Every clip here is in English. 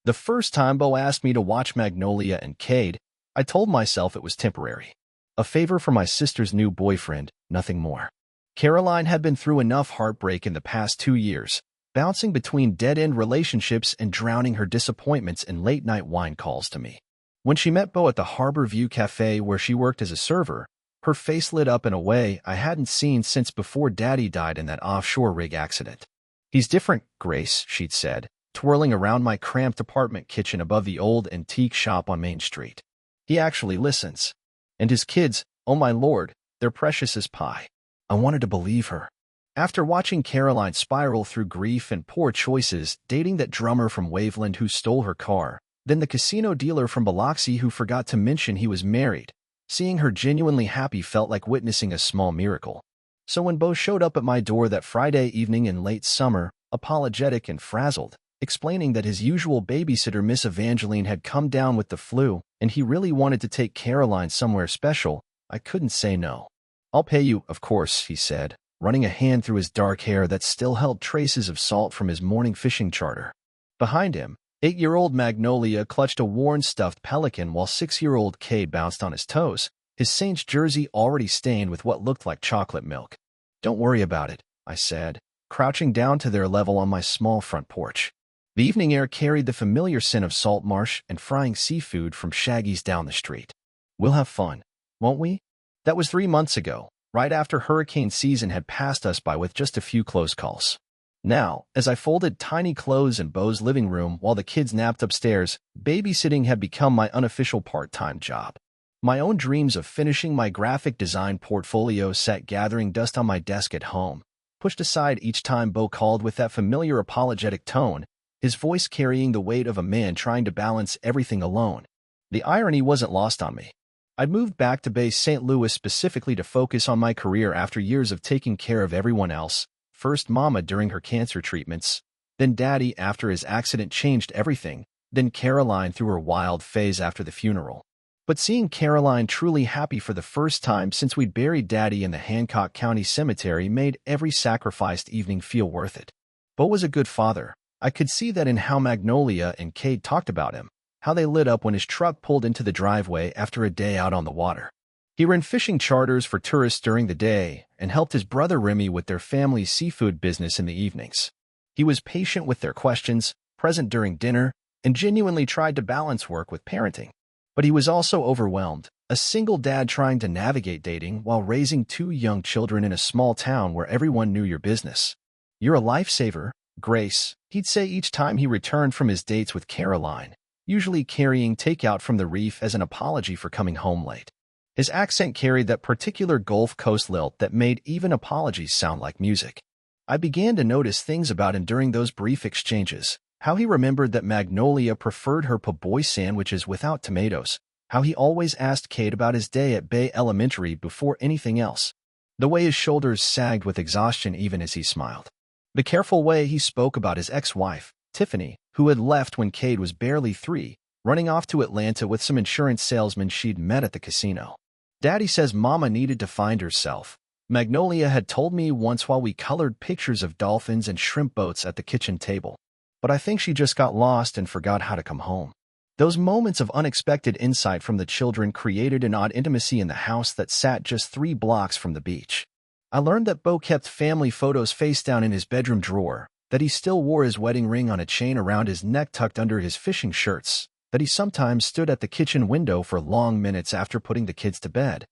The first time Bo asked me to watch Magnolia and Cade, I told myself it was temporary. A favor for my sister's new boyfriend, nothing more. Caroline had been through enough heartbreak in the past 2 years, bouncing between dead-end relationships and drowning her disappointments in late-night wine calls to me. When she met Bo at the Harbor View Cafe where she worked as a server, her face lit up in a way I hadn't seen since before Daddy died in that offshore rig accident. "He's different, Grace," she'd said, twirling around my cramped apartment kitchen above the old antique shop on Main Street. "He actually listens. And his kids, oh my lord, they're precious as pie." I wanted to believe her. After watching Caroline spiral through grief and poor choices, dating that drummer from Waveland who stole her car, then the casino dealer from Biloxi who forgot to mention he was married, seeing her genuinely happy felt like witnessing a small miracle. So when Bo showed up at my door that Friday evening in late summer, apologetic and frazzled, explaining that his usual babysitter Miss Evangeline had come down with the flu and he really wanted to take Caroline somewhere special, I couldn't say no. "I'll pay you, of course," he said, running a hand through his dark hair that still held traces of salt from his morning fishing charter. Behind him, 8-year-old Magnolia clutched a worn stuffed pelican while 6-year-old Cade bounced on his toes, his Saints jersey already stained with what looked like chocolate milk. "Don't worry about it," I said, crouching down to their level on my small front porch. The evening air carried the familiar scent of salt marsh and frying seafood from Shaggy's down the street. "We'll have fun, won't we?" That was 3 months ago, right after hurricane season had passed us by with just a few close calls. Now, as I folded tiny clothes in Bo's living room while the kids napped upstairs, babysitting had become my unofficial part-time job. My own dreams of finishing my graphic design portfolio sat gathering dust on my desk at home, pushed aside each time Bo called with that familiar apologetic tone, his voice carrying the weight of a man trying to balance everything alone. The irony wasn't lost on me. I'd moved back to Bay St. Louis specifically to focus on my career after years of taking care of everyone else, first Mama during her cancer treatments, then Daddy after his accident changed everything, then Caroline through her wild phase after the funeral. But seeing Caroline truly happy for the first time since we'd buried Daddy in the Hancock County Cemetery made every sacrificed evening feel worth it. Bo was a good father. I could see that in how Magnolia and Cade talked about him, how they lit up when his truck pulled into the driveway after a day out on the water. He ran fishing charters for tourists during the day and helped his brother Remy with their family's seafood business in the evenings. He was patient with their questions, present during dinner, and genuinely tried to balance work with parenting. But he was also overwhelmed, a single dad trying to navigate dating while raising 2 young children in a small town where everyone knew your business. "You're a lifesaver, Grace," he'd say each time he returned from his dates with Caroline, usually carrying takeout from the reef as an apology for coming home late. His accent carried that particular Gulf Coast lilt that made even apologies sound like music. I began to notice things about him during those brief exchanges, how he remembered that Magnolia preferred her po' boy sandwiches without tomatoes, how he always asked Cade about his day at Bay Elementary before anything else, the way his shoulders sagged with exhaustion even as he smiled, the careful way he spoke about his ex-wife, Tiffany, who had left when Cade was barely 3, running off to Atlanta with some insurance salesmen she'd met at the casino. "Daddy says Mama needed to find herself," Magnolia had told me once while we colored pictures of dolphins and shrimp boats at the kitchen table. "But I think she just got lost and forgot how to come home." Those moments of unexpected insight from the children created an odd intimacy in the house that sat just 3 blocks from the beach. I learned that Bo kept family photos face down in his bedroom drawer, that he still wore his wedding ring on a chain around his neck tucked under his fishing shirts, that he sometimes stood at the kitchen window for long minutes after putting the kids to bed,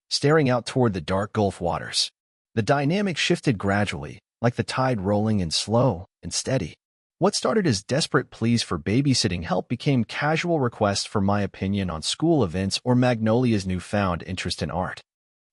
staring out toward the dark Gulf waters. The dynamic shifted gradually, like the tide rolling in slow and steady. What started as desperate pleas for babysitting help became casual requests for my opinion on school events or Magnolia's newfound interest in art.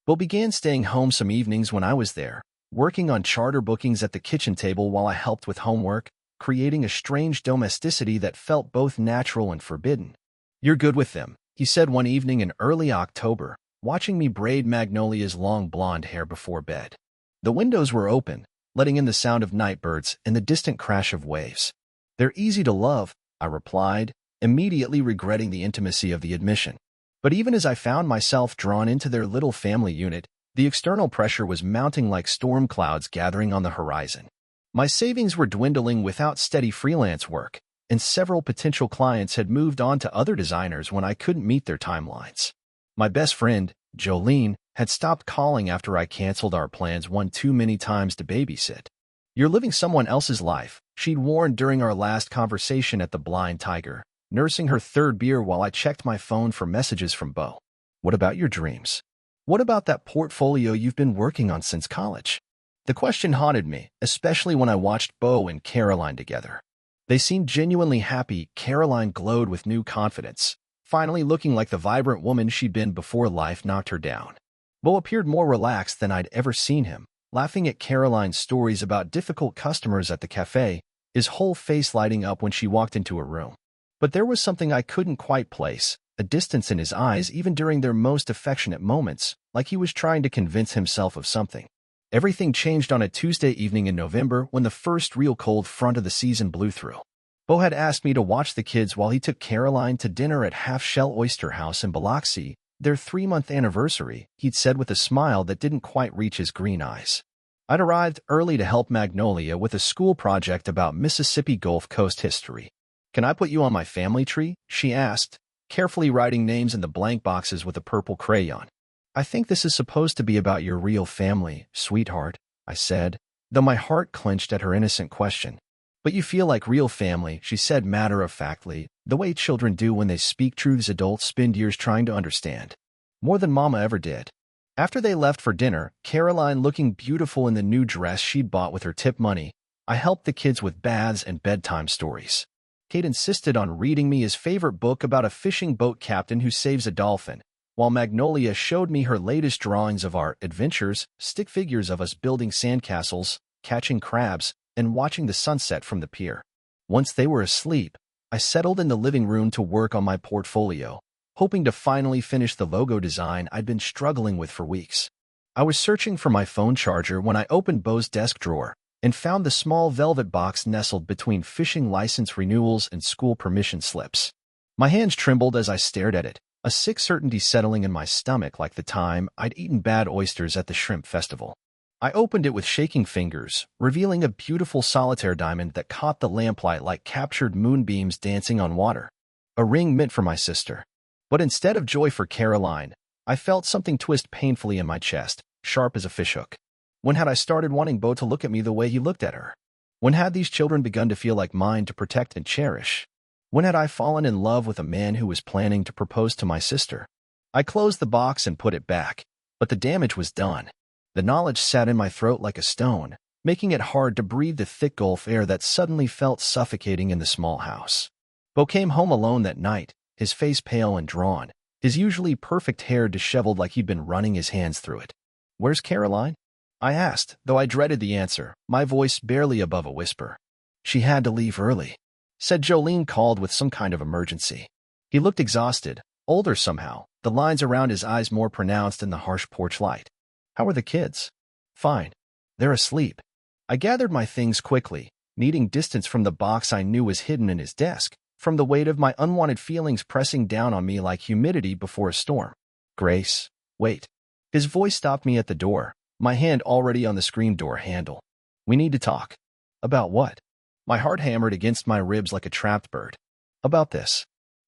Bo began staying home some evenings when I was there, working on charter bookings at the kitchen table while I helped with homework, creating a strange domesticity that felt both natural and forbidden. "You're good with them," he said one evening in early October, watching me braid Magnolia's long blonde hair before bed. The windows were open, letting in the sound of nightbirds and the distant crash of waves. "They're easy to love," I replied, immediately regretting the intimacy of the admission. But even as I found myself drawn into their little family unit, the external pressure was mounting like storm clouds gathering on the horizon. My savings were dwindling without steady freelance work, and several potential clients had moved on to other designers when I couldn't meet their timelines. My best friend, Jolene, had stopped calling after I canceled our plans one too many times to babysit. "You're living someone else's life," she'd warned during our last conversation at the Blind Tiger, nursing her third beer while I checked my phone for messages from Beau. "What about your dreams? What about that portfolio you've been working on since college?" The question haunted me, especially when I watched Beau and Caroline together. They seemed genuinely happy. Caroline glowed with new confidence, finally looking like the vibrant woman she'd been before life knocked her down. Beau appeared more relaxed than I'd ever seen him, laughing at Caroline's stories about difficult customers at the cafe, his whole face lighting up when she walked into a room. But there was something I couldn't quite place, a distance in his eyes even during their most affectionate moments, like he was trying to convince himself of something. Everything changed on a Tuesday evening in November when the first real cold front of the season blew through. Beau had asked me to watch the kids while he took Caroline to dinner at Half Shell Oyster House in Biloxi, their 3-month anniversary, he'd said with a smile that didn't quite reach his green eyes. I'd arrived early to help Magnolia with a school project about Mississippi Gulf Coast history. "Can I put you on my family tree?" she asked, carefully writing names in the blank boxes with a purple crayon. "I think this is supposed to be about your real family, sweetheart," I said, though my heart clenched at her innocent question. "But you feel like real family," she said matter-of-factly, the way children do when they speak truths adults spend years trying to understand. "More than Mama ever did." After they left for dinner, Caroline looking beautiful in the new dress she'd bought with her tip money, I helped the kids with baths and bedtime stories. Kate insisted on reading me his favorite book about a fishing boat captain who saves a dolphin, while Magnolia showed me her latest drawings of our adventures, stick figures of us building sandcastles, catching crabs, and watching the sunset from the pier. Once they were asleep, I settled in the living room to work on my portfolio, hoping to finally finish the logo design I'd been struggling with for weeks. I was searching for my phone charger when I opened Beau's desk drawer and found the small velvet box nestled between fishing license renewals and school permission slips. My hands trembled as I stared at it, a sick certainty settling in my stomach like the time I'd eaten bad oysters at the shrimp festival. I opened it with shaking fingers, revealing a beautiful solitaire diamond that caught the lamplight like captured moonbeams dancing on water. A ring meant for my sister. But instead of joy for Caroline, I felt something twist painfully in my chest, sharp as a fishhook. When had I started wanting Beau to look at me the way he looked at her? When had these children begun to feel like mine to protect and cherish? When had I fallen in love with a man who was planning to propose to my sister? I closed the box and put it back, but the damage was done. The knowledge sat in my throat like a stone, making it hard to breathe the thick Gulf air that suddenly felt suffocating in the small house. Beau came home alone that night, his face pale and drawn, his usually perfect hair disheveled like he'd been running his hands through it. "Where's Caroline?" I asked, though I dreaded the answer, my voice barely above a whisper. "She had to leave early," said Jolene, called with some kind of emergency. He looked exhausted, older somehow, the lines around his eyes more pronounced in the harsh porch light. "How are the kids?" "Fine. They're asleep." I gathered my things quickly, needing distance from the box I knew was hidden in his desk, from the weight of my unwanted feelings pressing down on me like humidity before a storm. "Grace, wait." His voice stopped me at the door, my hand already on the screen door handle. "We need to talk." "About what?" My heart hammered against my ribs like a trapped bird. "About this."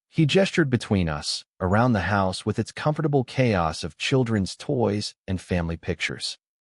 He gestured between us, around the house with its comfortable chaos of children's toys and family pictures.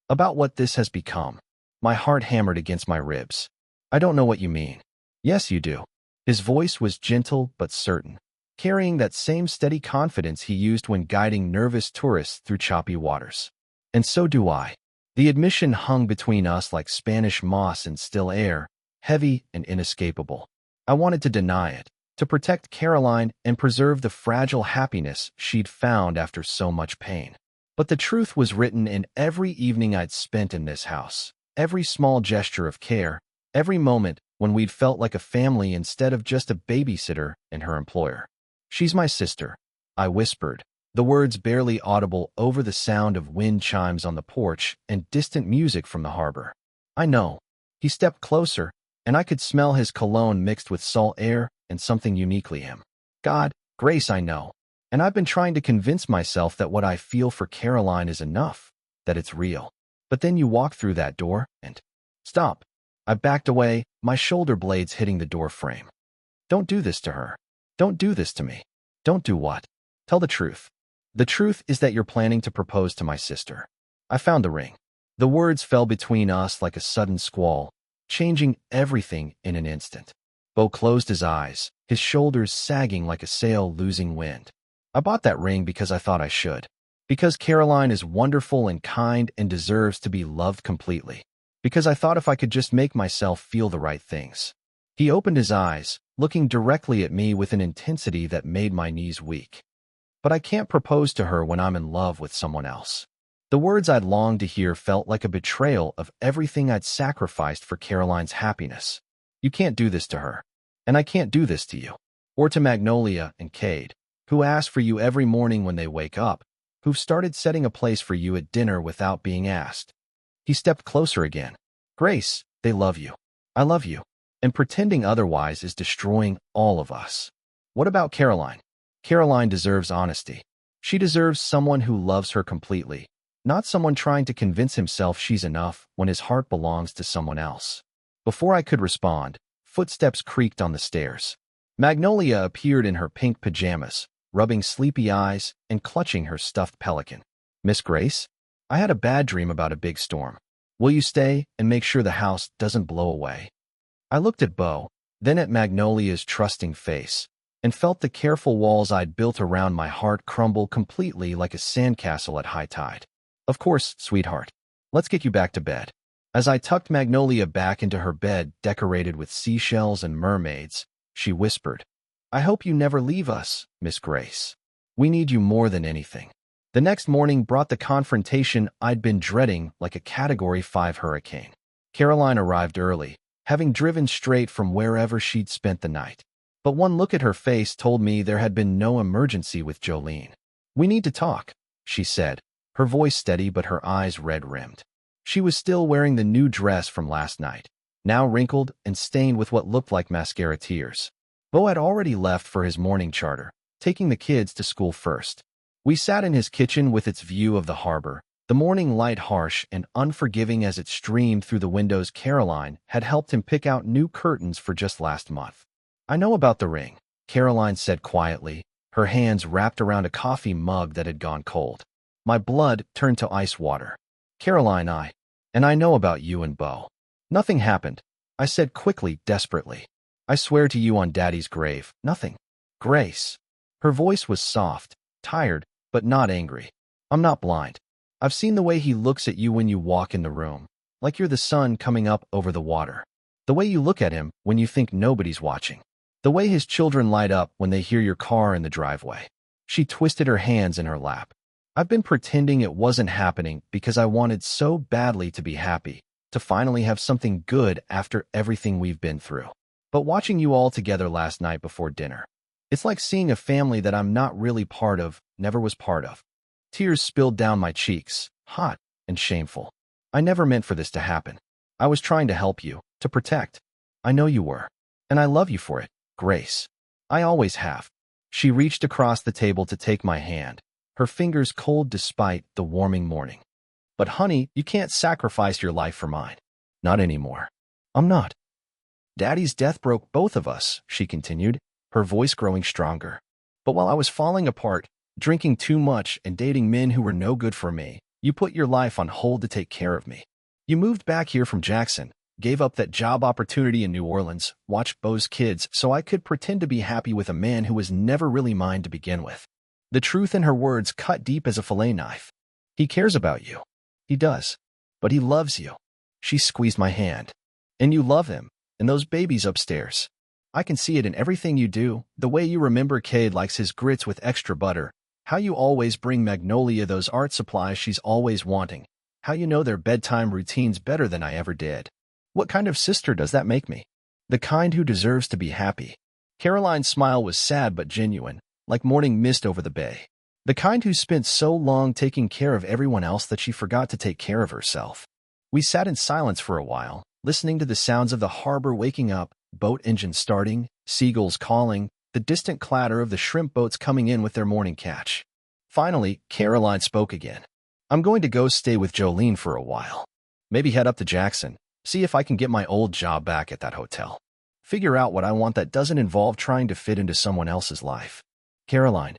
"About what this has become." My heart hammered against my ribs. "I don't know what you mean." "Yes, you do." His voice was gentle but certain, carrying that same steady confidence he used when guiding nervous tourists through choppy waters. "And so do I." The admission hung between us like Spanish moss in still air, heavy and inescapable. I wanted to deny it, to protect Caroline and preserve the fragile happiness she'd found after so much pain. But the truth was written in every evening I'd spent in this house, every small gesture of care, every moment when we'd felt like a family instead of just a babysitter and her employer. "She's my sister," I whispered, the words barely audible over the sound of wind chimes on the porch and distant music from the harbor. "I know." He stepped closer, and I could smell his cologne mixed with salt air and something uniquely him. "God, Grace, I know. And I've been trying to convince myself that what I feel for Caroline is enough, that it's real. But then you walk through that door and—" "Stop." I backed away, my shoulder blades hitting the door frame. Don't do this to her. Don't do this to me. Don't do what? Tell the truth. The truth is that you're planning to propose to my sister. I found the ring. The words fell between us like a sudden squall, changing everything in an instant. Bo closed his eyes, his shoulders sagging like a sail losing wind. I bought that ring because I thought I should. Because Caroline is wonderful and kind and deserves to be loved completely. Because I thought if I could just make myself feel the right things. He opened his eyes, looking directly at me with an intensity that made my knees weak. But I can't propose to her when I'm in love with someone else. The words I'd longed to hear felt like a betrayal of everything I'd sacrificed for Caroline's happiness. You can't do this to her. And I can't do this to you. Or to Magnolia and Cade, who ask for you every morning when they wake up, who've started setting a place for you at dinner without being asked. He stepped closer again. Grace, they love you. I love you. And pretending otherwise is destroying all of us. What about Caroline? Caroline deserves honesty. She deserves someone who loves her completely, not someone trying to convince himself she's enough when his heart belongs to someone else. Before I could respond, footsteps creaked on the stairs. Magnolia appeared in her pink pajamas, rubbing sleepy eyes and clutching her stuffed pelican. Miss Grace? I had a bad dream about a big storm. Will you stay and make sure the house doesn't blow away? I looked at Bo, then at Magnolia's trusting face, and felt the careful walls I'd built around my heart crumble completely like a sandcastle at high tide. Of course, sweetheart. Let's get you back to bed. As I tucked Magnolia back into her bed decorated with seashells and mermaids, she whispered, I hope you never leave us, Miss Grace. We need you more than anything. The next morning brought the confrontation I'd been dreading like a Category 5 hurricane. Caroline arrived early, having driven straight from wherever she'd spent the night. But one look at her face told me there had been no emergency with Jolene. We need to talk, she said, her voice steady but her eyes red-rimmed. She was still wearing the new dress from last night, now wrinkled and stained with what looked like mascara tears. Bo had already left for his morning charter, taking the kids to school first. We sat in his kitchen with its view of the harbor, the morning light harsh and unforgiving as it streamed through the windows. Caroline had helped him pick out new curtains for just last month. I know about the ring, Caroline said quietly, her hands wrapped around a coffee mug that had gone cold. My blood turned to ice water. Caroline, I know about you and Bo. Nothing happened, I said quickly, desperately. I swear to you on Daddy's grave, nothing. Grace. Her voice was soft, tired, but not angry. I'm not blind. I've seen the way he looks at you when you walk in the room, like you're the sun coming up over the water. The way you look at him when you think nobody's watching. The way his children light up when they hear your car in the driveway. She twisted her hands in her lap. I've been pretending it wasn't happening because I wanted so badly to be happy, to finally have something good after everything we've been through. But watching you all together last night before dinner, it's like seeing a family that I'm not really part of, never was part of. Tears spilled down my cheeks, hot and shameful. I never meant for this to happen. I was trying to help you, to protect. I know you were. And I love you for it, Grace. I always have. She reached across the table to take my hand, her fingers cold despite the warming morning. But honey, you can't sacrifice your life for mine. Not anymore. I'm not. Daddy's death broke both of us, she continued, her voice growing stronger. But while I was falling apart, drinking too much and dating men who were no good for me, you put your life on hold to take care of me. You moved back here from Jackson, gave up that job opportunity in New Orleans, watched Bo's kids so I could pretend to be happy with a man who was never really mine to begin with. The truth in her words cut deep as a fillet knife. He cares about you. He does. But he loves you. She squeezed my hand. And you love him, and those babies upstairs. I can see it in everything you do, the way you remember Cade likes his grits with extra butter, how you always bring Magnolia those art supplies she's always wanting, how you know their bedtime routines better than I ever did. What kind of sister does that make me? The kind who deserves to be happy. Caroline's smile was sad but genuine, like morning mist over the bay. The kind who spent so long taking care of everyone else that she forgot to take care of herself. We sat in silence for a while, listening to the sounds of the harbor waking up, boat engines starting, seagulls calling, the distant clatter of the shrimp boats coming in with their morning catch. Finally, Caroline spoke again. I'm going to go stay with Jolene for a while. Maybe head up to Jackson, see if I can get my old job back at that hotel. Figure out what I want that doesn't involve trying to fit into someone else's life. Caroline.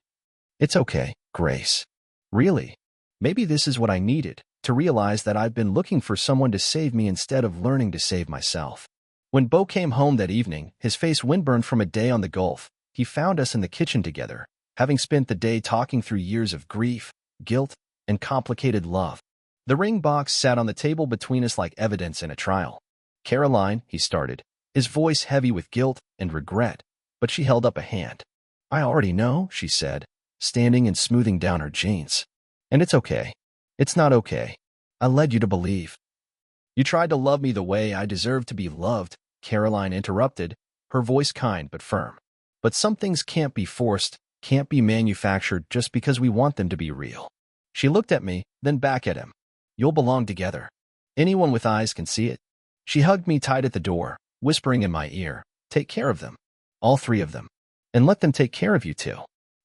It's okay, Grace. Really. Maybe this is what I needed, to realize that I've been looking for someone to save me instead of learning to save myself. When Bo came home that evening, his face windburned from a day on the Gulf, he found us in the kitchen together, having spent the day talking through years of grief, guilt, and complicated love. The ring box sat on the table between us like evidence in a trial. Caroline, he started, his voice heavy with guilt and regret, but she held up a hand. I already know, she said, standing and smoothing down her jeans. And it's okay. It's not okay. I led you to believe. You tried to love me the way I deserve to be loved, Caroline interrupted, her voice kind but firm. But some things can't be forced, can't be manufactured just because we want them to be real. She looked at me, then back at him. You'll belong together. Anyone with eyes can see it. She hugged me tight at the door, whispering in my ear, take care of them. All three of them. And let them take care of you too.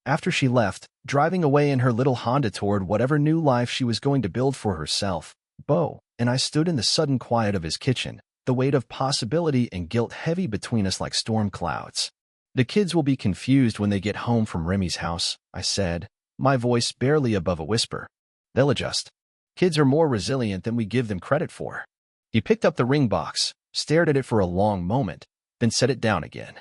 After she left, driving away in her little Honda toward whatever new life she was going to build for herself, Bo and I stood in the sudden quiet of his kitchen, the weight of possibility and guilt heavy between us like storm clouds. The kids will be confused when they get home from Remy's house, I said, my voice barely above a whisper. They'll adjust. Kids are more resilient than we give them credit for. He picked up the ring box, stared at it for a long moment, then set it down again.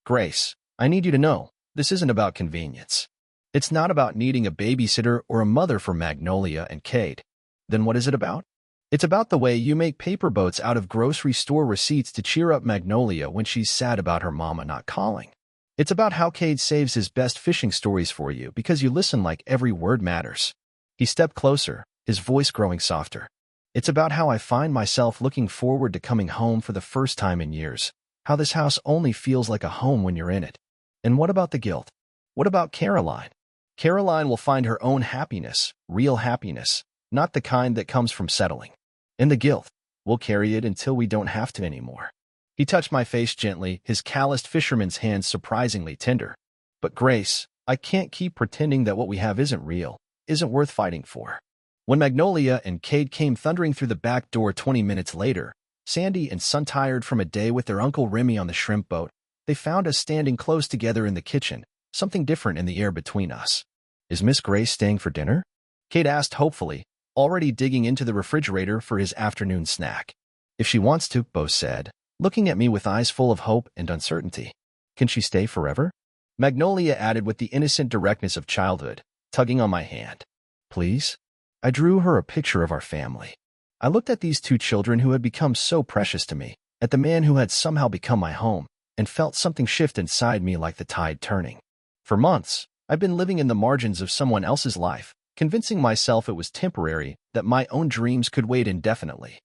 Grace, I need you to know, this isn't about convenience. It's not about needing a babysitter or a mother for Magnolia and Cade. Then what is it about? It's about the way you make paper boats out of grocery store receipts to cheer up Magnolia when she's sad about her mama not calling. It's about how Cade saves his best fishing stories for you because you listen like every word matters. He stepped closer, his voice growing softer. It's about how I find myself looking forward to coming home for the first time in years, how this house only feels like a home when you're in it. And what about the guilt? What about Caroline? Caroline will find her own happiness, real happiness, not the kind that comes from settling. And the guilt, we'll carry it until we don't have to anymore. He touched my face gently, his calloused fisherman's hands surprisingly tender. But Grace, I can't keep pretending that what we have isn't real, isn't worth fighting for. When Magnolia and Cade came thundering through the back door 20 minutes later, Sandy and sun-tired from a day with their Uncle Remy on the shrimp boat, they found us standing close together in the kitchen, something different in the air between us. Is Miss Grace staying for dinner? Cade asked hopefully, already digging into the refrigerator for his afternoon snack. If she wants to, Bo said, looking at me with eyes full of hope and uncertainty. Can she stay forever? Magnolia added with the innocent directness of childhood, tugging on my hand. Please? I drew her a picture of our family. I looked at these two children who had become so precious to me, at the man who had somehow become my home, and felt something shift inside me like the tide turning. For months, I'd been living in the margins of someone else's life, convincing myself it was temporary, that my own dreams could wait indefinitely.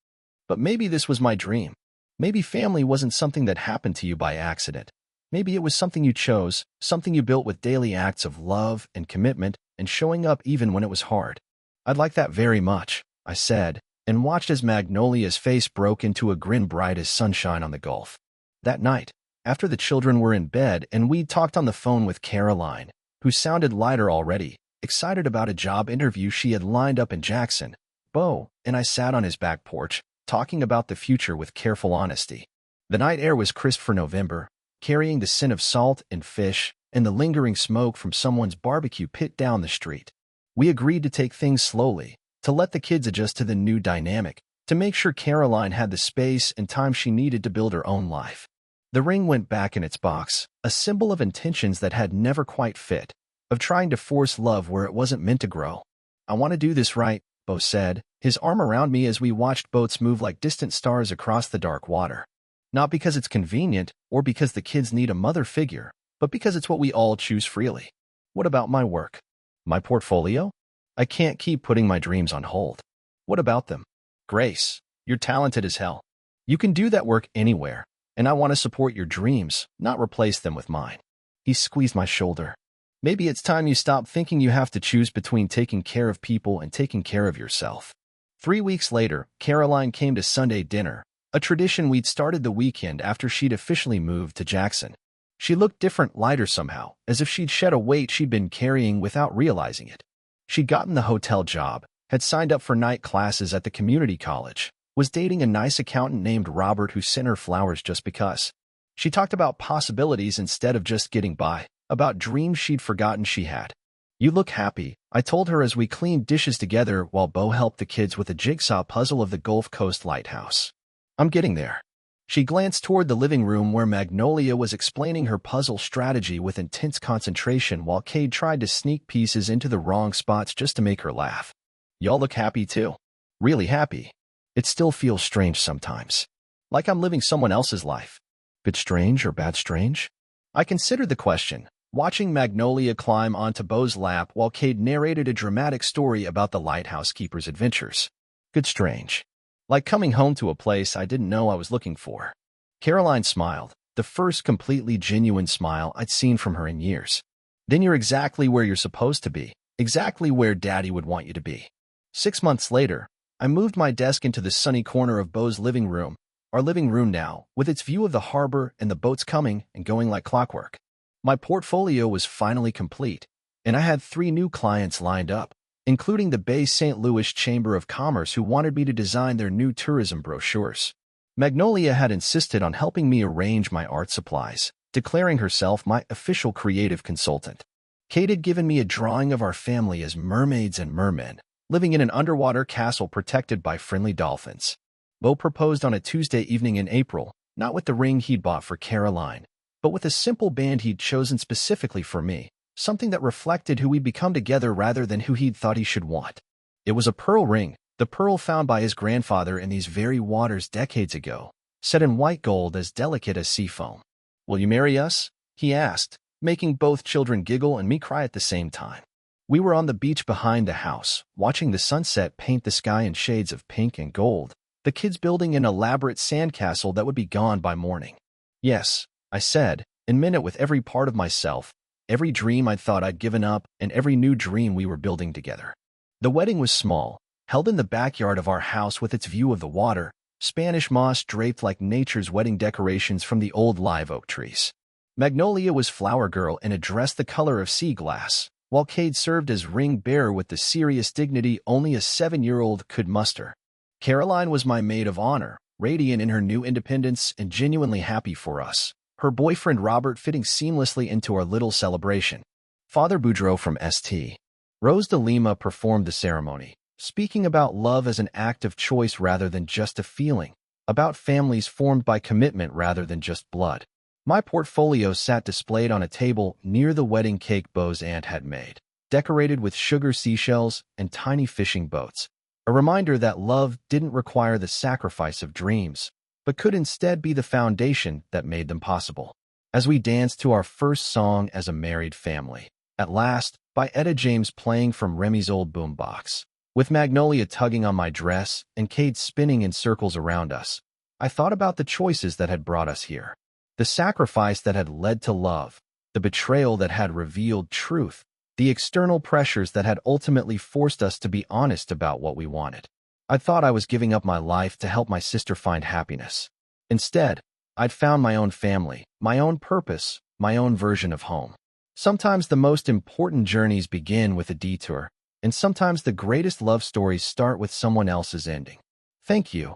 But maybe this was my dream. Maybe family wasn't something that happened to you by accident. Maybe it was something you chose, something you built with daily acts of love and commitment and showing up even when it was hard. I'd like that very much, I said, and watched as Magnolia's face broke into a grin bright as sunshine on the Gulf. That night, after the children were in bed and we'd talked on the phone with Caroline, who sounded lighter already, excited about a job interview she had lined up in Jackson, Bo and I sat on his back porch, talking about the future with careful honesty. The night air was crisp for November, carrying the scent of salt and fish and the lingering smoke from someone's barbecue pit down the street. We agreed to take things slowly, to let the kids adjust to the new dynamic, to make sure Caroline had the space and time she needed to build her own life. The ring went back in its box, a symbol of intentions that had never quite fit, of trying to force love where it wasn't meant to grow. I want to do this right, Bo said, his arm around me as we watched boats move like distant stars across the dark water. Not because it's convenient or because the kids need a mother figure, but because it's what we all choose freely. What about my work? My portfolio? I can't keep putting my dreams on hold. What about them? Grace, you're talented as hell. You can do that work anywhere, and I want to support your dreams, not replace them with mine. He squeezed my shoulder. Maybe it's time you stop thinking you have to choose between taking care of people and taking care of yourself. 3 weeks later, Caroline came to Sunday dinner, a tradition we'd started the weekend after she'd officially moved to Jackson. She looked different, lighter somehow, as if she'd shed a weight she'd been carrying without realizing it. She'd gotten the hotel job, had signed up for night classes at the community college, was dating a nice accountant named Robert who sent her flowers just because. She talked about possibilities instead of just getting by, about dreams she'd forgotten she had. "You look happy," I told her as we cleaned dishes together while Bo helped the kids with a jigsaw puzzle of the Gulf Coast lighthouse. "I'm getting there." She glanced toward the living room where Magnolia was explaining her puzzle strategy with intense concentration while Cade tried to sneak pieces into the wrong spots just to make her laugh. "Y'all look happy too." "Really happy. It still feels strange sometimes. Like I'm living someone else's life." "Bit strange or bad strange?" I considered the question, watching Magnolia climb onto Bo's lap while Cade narrated a dramatic story about the lighthouse keeper's adventures. "Good strange. Like coming home to a place I didn't know I was looking for." Caroline smiled, the first completely genuine smile I'd seen from her in years. "Then you're exactly where you're supposed to be, exactly where Daddy would want you to be." 6 months later, I moved my desk into the sunny corner of Bo's living room, our living room now, with its view of the harbor and the boats coming and going like clockwork. My portfolio was finally complete, and I had 3 new clients lined up, including the Bay St. Louis Chamber of Commerce who wanted me to design their new tourism brochures. Magnolia had insisted on helping me arrange my art supplies, declaring herself my official creative consultant. Kate had given me a drawing of our family as mermaids and mermen, living in an underwater castle protected by friendly dolphins. Bo proposed on a Tuesday evening in April, not with the ring he'd bought for Caroline, but with a simple band he'd chosen specifically for me, something that reflected who we'd become together rather than who he'd thought he should want. It was a pearl ring, the pearl found by his grandfather in these very waters decades ago, set in white gold as delicate as sea foam. "Will you marry us?" he asked, making both children giggle and me cry at the same time. We were on the beach behind the house, watching the sunset paint the sky in shades of pink and gold, the kids building an elaborate sandcastle that would be gone by morning. "Yes," I said, and meant it with every part of myself, every dream I'd thought I'd given up, and every new dream we were building together. The wedding was small, held in the backyard of our house with its view of the water, Spanish moss draped like nature's wedding decorations from the old live oak trees. Magnolia was flower girl in a dress the color of sea glass, while Cade served as ring bearer with the serious dignity only a 7-year-old could muster. Caroline was my maid of honor, radiant in her new independence and genuinely happy for us, her boyfriend Robert fitting seamlessly into our little celebration. Father Boudreau from St. Rose de Lima performed the ceremony, speaking about love as an act of choice rather than just a feeling, about families formed by commitment rather than just blood. My portfolio sat displayed on a table near the wedding cake Bo's aunt had made, decorated with sugar seashells and tiny fishing boats, a reminder that love didn't require the sacrifice of dreams, but could instead be the foundation that made them possible. As we danced to our first song as a married family, At Last, by Etta James playing from Remy's old boombox, with Magnolia tugging on my dress and Cade spinning in circles around us, I thought about the choices that had brought us here. The sacrifice that had led to love, the betrayal that had revealed truth, the external pressures that had ultimately forced us to be honest about what we wanted. I thought I was giving up my life to help my sister find happiness. Instead, I'd found my own family, my own purpose, my own version of home. Sometimes the most important journeys begin with a detour, and sometimes the greatest love stories start with someone else's ending. "Thank you,"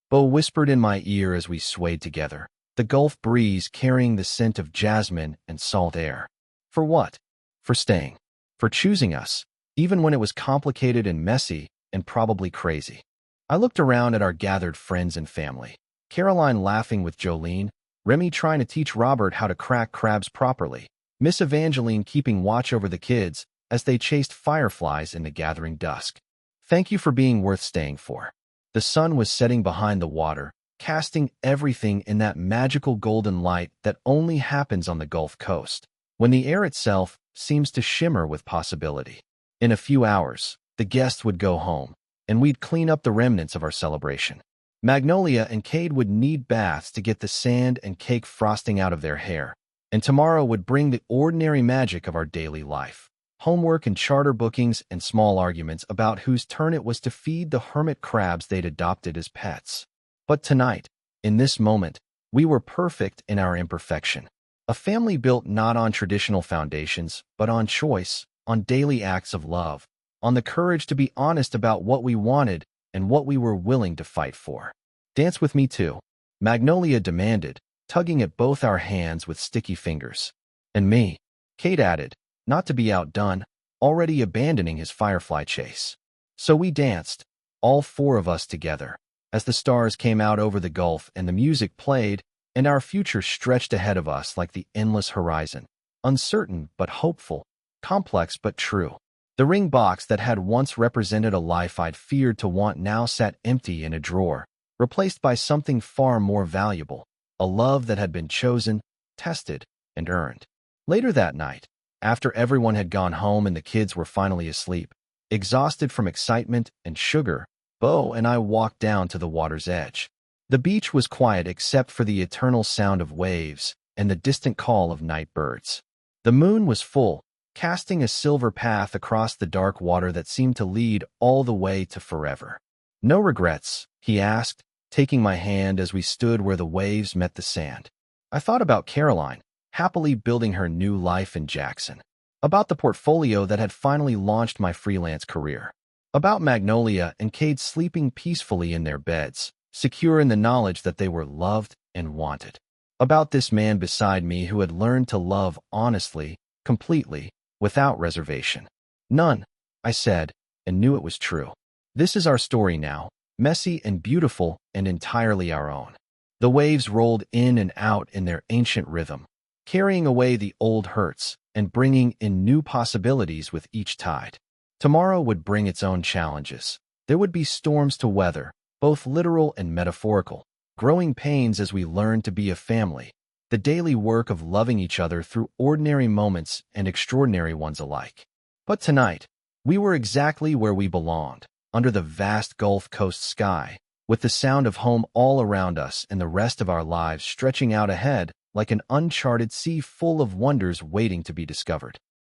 Bo whispered in my ear as we swayed together, the Gulf breeze carrying the scent of jasmine and salt air. "For what?" "For staying. For choosing us, even when it was complicated and messy and probably crazy." I looked around at our gathered friends and family. Caroline laughing with Jolene, Remy trying to teach Robert how to crack crabs properly, Miss Evangeline keeping watch over the kids as they chased fireflies in the gathering dusk. Thank you for being worth staying for. The sun was setting behind the water, casting everything in that magical golden light that only happens on the Gulf Coast, when the air itself seems to shimmer with possibility. In a few hours, the guests would go home, and we'd clean up the remnants of our celebration. Magnolia and Cade would need baths to get the sand and cake frosting out of their hair, and tomorrow would bring the ordinary magic of our daily life. Homework and charter bookings and small arguments about whose turn it was to feed the hermit crabs they'd adopted as pets. But tonight, in this moment, we were perfect in our imperfection. A family built not on traditional foundations, but on choice, on daily acts of love, on the courage to be honest about what we wanted and what we were willing to fight for. "Dance with me too," Magnolia demanded, tugging at both our hands with sticky fingers. And me, Kate added, not to be outdone, already abandoning his firefly chase. So we danced, all four of us together, as the stars came out over the gulf and the music played, and our future stretched ahead of us like the endless horizon, uncertain but hopeful, complex but true. The ring box that had once represented a life I'd feared to want now sat empty in a drawer, replaced by something far more valuable, a love that had been chosen, tested, and earned. Later that night, after everyone had gone home and the kids were finally asleep, exhausted from excitement and sugar, Bo and I walked down to the water's edge. The beach was quiet except for the eternal sound of waves and the distant call of night birds. The moon was full, casting a silver path across the dark water that seemed to lead all the way to forever. "No regrets?" he asked, taking my hand as we stood where the waves met the sand. I thought about Caroline, happily building her new life in Jackson. About the portfolio that had finally launched my freelance career. About Magnolia and Cade sleeping peacefully in their beds, secure in the knowledge that they were loved and wanted. About this man beside me who had learned to love honestly, completely, without reservation. None, I said, and knew it was true. This is our story now, messy and beautiful and entirely our own. The waves rolled in and out in their ancient rhythm, carrying away the old hurts and bringing in new possibilities with each tide. Tomorrow would bring its own challenges. There would be storms to weather, both literal and metaphorical, growing pains as we learned to be a family, the daily work of loving each other through ordinary moments and extraordinary ones alike. But tonight, we were exactly where we belonged, under the vast Gulf Coast sky, with the sound of home all around us and the rest of our lives stretching out ahead like an uncharted sea full of wonders waiting to be discovered.